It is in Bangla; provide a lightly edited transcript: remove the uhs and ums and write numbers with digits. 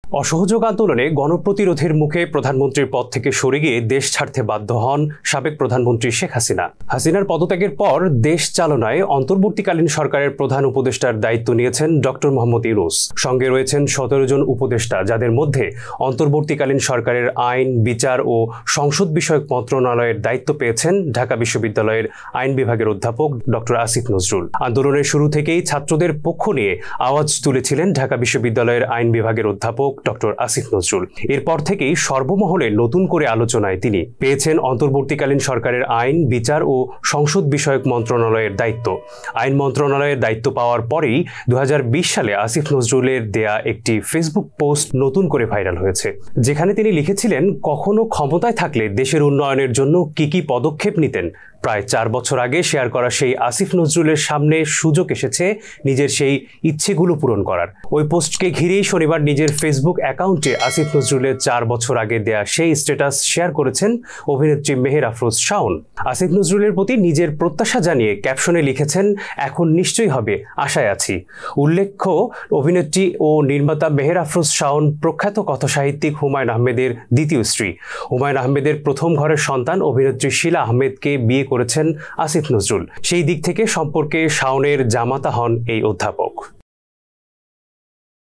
অসহযোগ আন্দোলনে গণপ্রতিরোধের মুখে প্রধানমন্ত্রীর পদ থেকে সরে গিয়ে দেশ ছাড়তে বাধ্য হন সাবেক প্রধানমন্ত্রী শেখ হাসিনা। হাসিনার পদত্যাগের পর দেশ চালনায় অন্তর্বর্তীকালীন সরকারের প্রধান উপদেষ্টার দায়িত্ব নিয়েছেন ডক্টর মোহাম্মদ ইউনূস। সঙ্গে রয়েছেন ১৭ জন উপদেষ্টা, যাদের মধ্যে অন্তর্বর্তীকালীন সরকারের আইন, বিচার ও সংসদ বিষয়ক মন্ত্রণালয়ের দায়িত্ব পেয়েছেন ঢাকা বিশ্ববিদ্যালয়ের আইন বিভাগের অধ্যাপক ডক্টর আসিফ নজরুল। আন্দোলনের শুরু থেকেই ছাত্রদের পক্ষ নিয়ে আওয়াজ তুলেছিলেন ঢাকা বিশ্ববিদ্যালয়ের আইন বিভাগের অধ্যাপক ডক্টর আসিফ নজরুল। এরপর থেকেই সর্বমহলে নতুন করে আলোচনায় তিনি পেয়েছেন অন্তর্বর্তীকালীন সরকারের আইন, বিচার ও সংসদ বিষয়ক মন্ত্রণালয়ের দায়িত্ব। আইন মন্ত্রণালয়ের দায়িত্ব পাওয়ার পরেই ২০২০ সালে আসিফ নজরুলের দেয়া একটি ফেসবুক পোস্ট নতুন করে ভাইরাল হয়েছে, যেখানে তিনি লিখেছিলেন, কখনো ক্ষমতায় থাকলে দেশের উন্নয়নের জন্য কি কি পদক্ষেপ নিতেন। প্রায় ৪ বছর আগে শেয়ার করা সেই আসিফ নজরুলের সামনে সুযোগ এসেছে নিজের সেই ইচ্ছেগুলো পূরণ করার। ওই পোস্টকে ঘিরেই শনিবার নিজের ফেসবুক অ্যাকাউন্টে আসিফ নজরুলের ৪ বছর আগে দেয়া সেই স্ট্যাটাস শেয়ার করেছেন অভিনেত্রী মেহের আফরোজ শাওন। আসিফ নজরুলের প্রতি নিজের প্রত্যাশা জানিয়ে ক্যাপশনে লিখেছেন, এখন নিশ্চয়ই হবে, আশায় আছি। উল্লেখ্য, অভিনেত্রী ও নির্মাতা মেহের আফরোজ শাওন প্রখ্যাত কথাসাহিত্যিক হুমায়ূন আহমেদের দ্বিতীয় স্ত্রী। হুমায়ূন আহমেদের প্রথম ঘরের সন্তান অভিনেত্রী শীলা আহমেদকে বিয়ে করেছেন আসিফ নজরুল। সেই দিক থেকে সম্পর্কে শাওনের জামাতা হন এই অধ্যাপক।